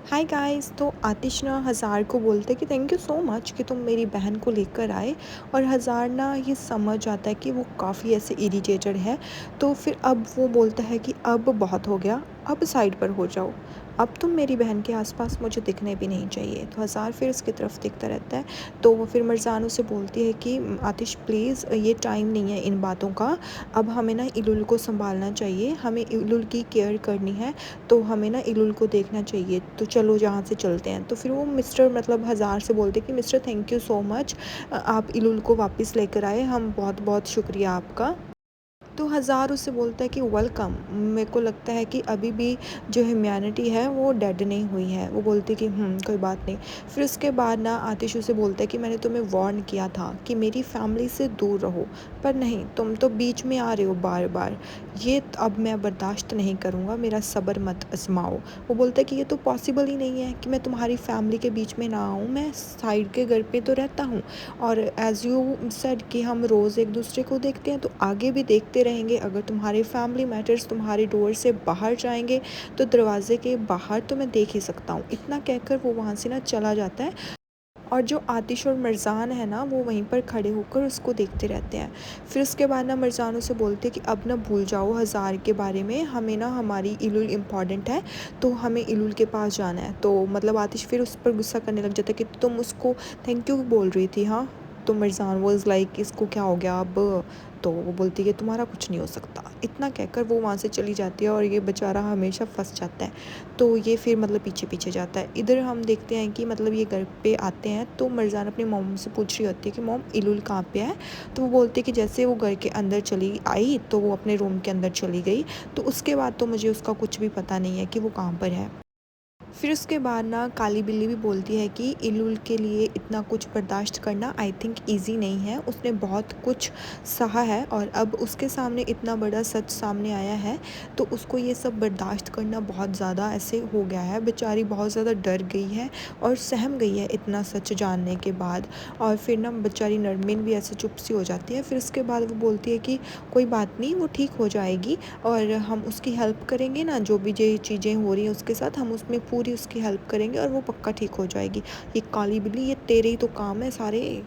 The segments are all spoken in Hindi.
Hi guys. तो आतिश ना हज़ार को बोलते कि थैंक यू सो मच कि तुम मेरी बहन को लेकर आए। और हज़ार ना ये समझ आता है कि वो काफ़ी ऐसे इरिटेटेड है। तो फिर अब वो बोलता है कि अब बहुत हो गया, अब साइड पर हो जाओ, अब तुम मेरी बहन के आसपास मुझे दिखने भी नहीं चाहिए। तो हज़ार फिर उसकी तरफ देखता रहता है। तो वो फिर मरजान उसे बोलती है कि आतिश प्लीज़, ये टाइम नहीं है इन बातों का। अब हमें ना इलुल को संभालना चाहिए, हमें इलुल की केयर करनी है। तो हमें ना इलुल को देखना चाहिए, तो चलो यहाँ से चलते हैं। तो फिर वो मिस्टर मतलब हज़ार से बोलते कि mister thank you so much, आप इलुल को वापस लेकर आए, हम बहुत बहुत शुक्रिया आपका। तो हज़ार उससे बोलता है कि वेलकम। मेरे को लगता है कि अभी भी जो ह्यूमैनिटी है वो डेड नहीं हुई है। वो बोलती कि कोई बात नहीं। फिर उसके बाद ना आतिश उसे बोलता है कि मैंने तुम्हें वार्न किया था कि मेरी फैमिली से दूर रहो, पर नहीं, तुम तो बीच में आ रहे हो बार बार। ये अब मैं बर्दाश्त नहीं करूँगा, मेरा सब्र मत आजमाओ। वो बोलता है कि ये तो पॉसिबल ही नहीं है कि मैं तुम्हारी फैमिली के बीच में ना आऊँ, मैं साइड के घर पे तो रहता हूँ। और एज़ यू सेड कि हम रोज़ एक दूसरे को देखते हैं, तो आगे भी देखते रहेंगे। अगर तुम्हारे फैमिली मैटर्स तुम्हारे डोर से बाहर जाएंगे, तो दरवाजे के बाहर तो मैं देख ही सकता हूँ। इतना कहकर वो वहाँ से ना चला जाता है। और जो आतिश और मरजान है ना, वो वहीं पर खड़े होकर उसको देखते रहते हैं। फिर उसके बाद ना मरजान उसे बोलते हैं कि अब ना भूल जाओ हज़ार के बारे में, हमें ना हमारी इलुल इम्पॉर्टेंट है, तो हमें इलुल के पास जाना है। तो मतलब आतिश फिर उस पर गुस्सा करने लग जाता है कि तुम उसको थैंक यू बोल रही थी, हाँ। तो मरजान वो इज़ लाइक इसको क्या हो गया अब। तो वो बोलती है कि तुम्हारा कुछ नहीं हो सकता। इतना कहकर वो वहाँ से चली जाती है और ये बेचारा हमेशा फंस जाता है। तो ये फिर मतलब पीछे पीछे जाता है। इधर हम देखते हैं कि मतलब ये घर पे आते हैं, तो मरजान अपनी मॉम से पूछ रही होती है कि मॉम इलुल कहाँ पे है। तो वो बोलती है कि जैसे वो घर के अंदर चली आई तो वो अपने रूम के अंदर चली गई। तो उसके बाद तो मुझे उसका कुछ भी पता नहीं है कि वो कहाँ पर है। फिर उसके बाद ना काली बिल्ली भी बोलती है कि इलुल के लिए इतना कुछ बर्दाश्त करना आई थिंक ईजी नहीं है। उसने बहुत कुछ सहा है और अब उसके सामने इतना बड़ा सच सामने आया है, तो उसको ये सब बर्दाश्त करना बहुत ज़्यादा ऐसे हो गया है। बेचारी बहुत ज़्यादा डर गई है और सहम गई है इतना सच जानने के बाद। और फिर ना बेचारी नरमिन भी ऐसे चुप सी हो जाती है। फिर उसके बाद वो बोलती है कि कोई बात नहीं, वो ठीक हो जाएगी और हम उसकी हेल्प करेंगे ना, जो भी ये चीज़ें हो रही हैं उसके साथ, हम उसमें पूरी उसकी हेल्प करेंगे और वो पक्का ठीक हो जाएगी। ये काली बिल्ली, ये तेरे ही तो काम है सारे।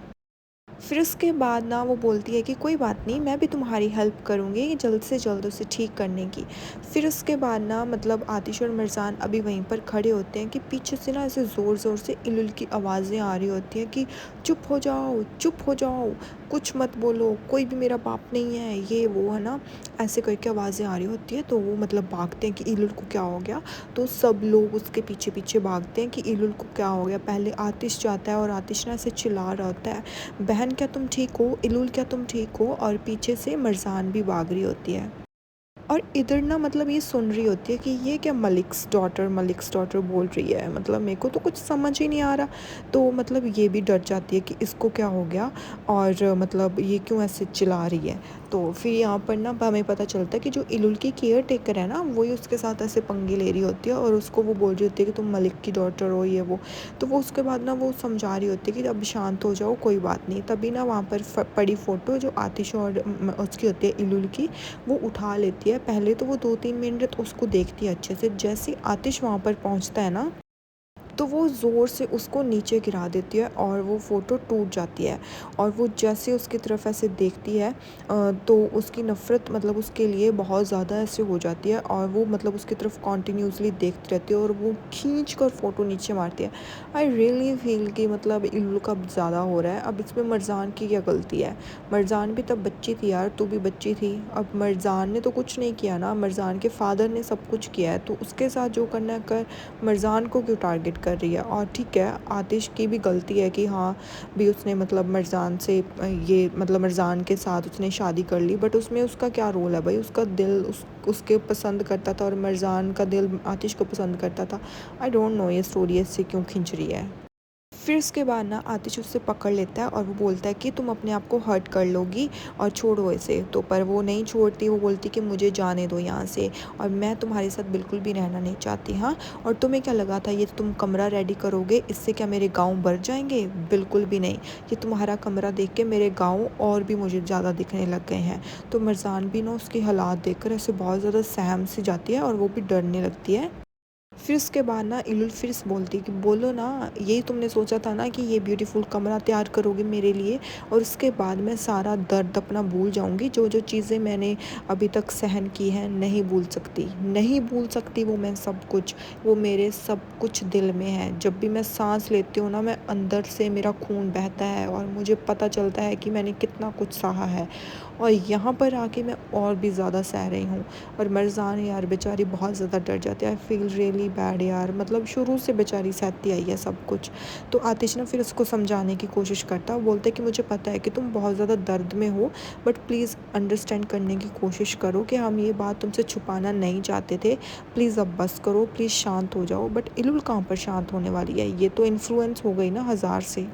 फिर उसके बाद ना वो बोलती है कि कोई बात नहीं, मैं भी तुम्हारी हेल्प करूँगी जल्द से जल्द उसे ठीक करने की। फिर उसके बाद ना मतलब आतिश और मिर्ज़ान अभी वहीं पर खड़े होते हैं कि पीछे से ना ऐसे ज़ोर ज़ोर से इलुल की आवाज़ें आ रही होती हैं कि चुप हो जाओ, चुप हो जाओ, कुछ मत बोलो, कोई भी मेरा बाप नहीं है, ये वो है ना, ऐसे करके आवाज़ें आ रही होती है। तो वो मतलब भागते हैं कि इलुल को क्या हो गया। तो सब लोग उसके पीछे पीछे भागते हैं कि इलुल को क्या हो गया। पहले आतिश जाता है और आतिश ना ऐसे चिल्ला रहा होता है, बहन क्या तुम ठीक हो, इलुल क्या तुम ठीक हो। और पीछे से मरजान भी भाग रही होती है। और इधर ना मतलब ये सुन रही होती है कि ये क्या मलिक्स डॉटर बोल रही है, मतलब मेरे को तो कुछ समझ ही नहीं आ रहा। तो मतलब ये भी डर जाती है कि इसको क्या हो गया और मतलब ये क्यों ऐसे चिल्ला रही है। तो फिर यहाँ पर ना हमें पता चलता है कि जो इलुल की केयर टेकर है ना, वही उसके साथ ऐसे पंगे ले रही होती है और उसको वो बोल रही होती है कि तुम मलिक की डॉटर हो, ये वो। तो वो उसके बाद ना वो समझा रही होती है कि अब शांत हो जाओ, कोई बात नहीं। तभी ना वहाँ पर पड़ी फ़ोटो जो आतिश और उसकी होती है इलुल की, वो उठा लेती है। पहले तो वो 2-3 मिनट उसको देखती है अच्छे से। जैसे आतिश वहाँ पर पहुँचता है ना, तो वो ज़ोर से उसको नीचे गिरा देती है और वो फ़ोटो टूट जाती है। और वो जैसे उसकी तरफ ऐसे देखती है तो उसकी नफ़रत मतलब उसके लिए बहुत ज़्यादा ऐसे हो जाती है और वो मतलब उसकी तरफ कॉन्टीन्यूसली देखती रहती है और वो खींच कर फ़ोटो नीचे मारती है। आई रियली फील कि मतलब इल्लू का ज़्यादा हो रहा है। अब इसमें मरजान की क्या गलती है। मरजान भी तब बच्ची थी यार, तू भी बच्ची थी। अब मरजान ने तो कुछ नहीं किया ना, मरजान के फादर ने सब कुछ किया है, तो उसके साथ जो करना है कर। मरजान को क्यों टारगेट कर रही है। और ठीक है, आतिश की भी गलती है कि हाँ भी उसने मतलब मरजान से ये मतलब मरजान के साथ उसने शादी कर ली, बट उसमें उसका क्या रोल है भाई। उसका दिल उसके पसंद करता था और मरजान का दिल आतिश को पसंद करता था। आई डोंट नो ये स्टोरी इससे क्यों खिंच रही है। फिर उसके बाद ना आतिश उससे पकड़ लेता है और वो बोलता है कि तुम अपने आप को हर्ट कर लोगी और छोड़ो इसे। तो पर वो नहीं छोड़ती, वो बोलती कि मुझे जाने दो यहाँ से और मैं तुम्हारे साथ बिल्कुल भी रहना नहीं चाहती। हाँ, और तुम्हें क्या लगा था ये तुम कमरा रेडी करोगे इससे क्या मेरे गाँव भर जाएंगे, बिल्कुल भी नहीं। ये तुम्हारा कमरा देख के मेरे गाँव और भी मुझे ज़्यादा दिखने लग गए हैं। तो मरजान भी ना उसके हालात देख कर ऐसे बहुत ज़्यादा सहम सी जाती है और वो भी डरने लगती है। फिर उसके बाद ना इलुल फिर से बोलती है कि बोलो ना, यही तुमने सोचा था ना कि ये ब्यूटीफुल कमरा तैयार करोगे मेरे लिए, और उसके बाद मैं सारा दर्द अपना भूल जाऊंगी, जो जो चीज़ें मैंने अभी तक सहन की हैं नहीं भूल सकती, नहीं भूल सकती वो मैं सब कुछ, वो मेरे सब कुछ दिल में है। जब भी मैं सांस लेती हूँ ना, मैं अंदर से मेरा खून बहता है और मुझे पता चलता है कि मैंने कितना कुछ सहा है, और यहाँ पर आके मैं और भी ज़्यादा सह रही हूँ। और मरजान यार बेचारी बहुत ज़्यादा डर जाती है। आई फील रियली बैड यार, मतलब शुरू से बेचारी सहती आई है सब कुछ। तो आतिश ना फिर उसको समझाने की कोशिश करता है, बोलते कि मुझे पता है कि तुम बहुत ज़्यादा दर्द में हो, बट प्लीज़ अंडरस्टैंड करने की कोशिश करो कि हम ये बात तुमसे छुपाना नहीं चाहते थे, प्लीज़ अब बस करो, प्लीज़ शांत हो जाओ। बट इलुल कहाँ पर शांत होने वाली है, ये तो इन्फ्लुएंस हो गई ना हज़ार से।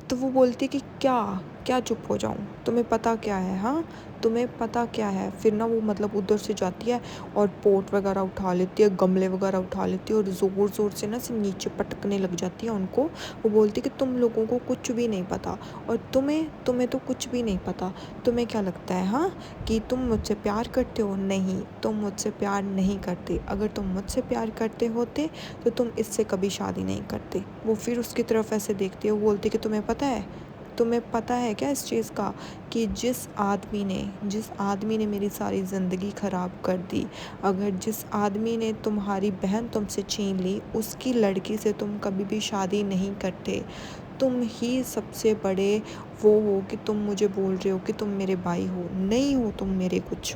तो वो बोलती कि क्या क्या चुप हो जाऊँ, तुम्हें पता क्या है, हाँ तुम्हें पता क्या है। फिर ना वो मतलब उधर से जाती है और पोट वगैरह उठा लेती है, गमले वगैरह उठा लेती है और ज़ोर ज़ोर से ना से नीचे पटकने लग जाती है उनको। वो बोलती कि तुम लोगों को कुछ भी नहीं पता, और तुम्हें तुम्हें तो कुछ भी नहीं पता। तुम्हें क्या लगता है हाँ कि तुम मुझसे प्यार करते हो? नहीं, तुम मुझसे प्यार नहीं करते। अगर तुम मुझसे प्यार करते होते तो तुम इससे कभी शादी नहीं करते। वो फिर उसकी तरफ ऐसे देखती है, वो बोलती कि तुम्हें पता है क्या इस चीज़ का कि जिस आदमी ने मेरी सारी ज़िंदगी ख़राब कर दी, अगर जिस आदमी ने तुम्हारी बहन तुमसे छीन ली, उसकी लड़की से तुम कभी भी शादी नहीं करते। तुम ही सबसे बड़े वो हो कि तुम मुझे बोल रहे हो कि तुम मेरे भाई हो, नहीं हो तुम मेरे कुछ।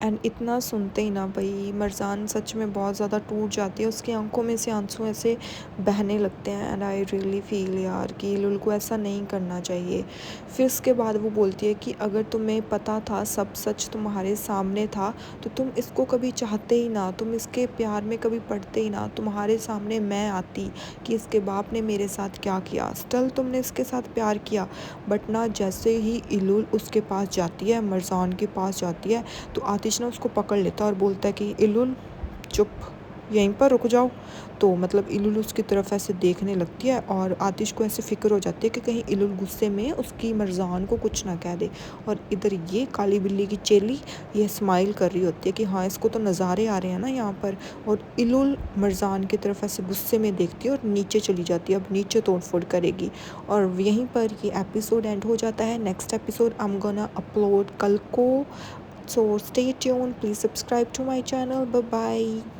एंड इतना सुनते ही ना भाई मरजान सच में बहुत ज़्यादा टूट जाती है, उसकी आंखों में से आंसू ऐसे बहने लगते हैं। एंड आई रियली फील यार कि लुल को ऐसा नहीं करना चाहिए। फिर उसके बाद वो बोलती है कि अगर तुम्हें पता था, सब सच तुम्हारे सामने था, तो तुम इसको कभी चाहते ही ना, तुम इसके प्यार में कभी पड़ते ही ना। तुम्हारे सामने मैं आती कि इसके बाप ने मेरे साथ क्या किया, स्टिल तुमने इसके साथ प्यार किया। बट ना जैसे ही इलुल उसके पास जाती है, मरजान के पास जाती है, तो आतिश ना उसको पकड़ लेता है और बोलता है कि इलुल चुप, यहीं पर रुक जाओ। तो मतलब इलुल उसकी तरफ ऐसे देखने लगती है और आतिश को ऐसे फ़िक्र हो जाती है कि कहीं इलुल गुस्से में उसकी मरजान को कुछ ना कह दे। और इधर ये काली बिल्ली की चेली ये स्माइल कर रही होती है कि हाँ इसको तो नज़ारे आ रहे हैं ना यहाँ पर। और इलुल मरजान की तरफ ऐसे गुस्से में देखती है और नीचे चली जाती है, अब नीचे तोड़ फोड़ करेगी। और यहीं पर ये एपिसोड एंड हो जाता है। Next episode I am gonna upload कल को, so stay tuned, please subscribe to my channel, bye bye.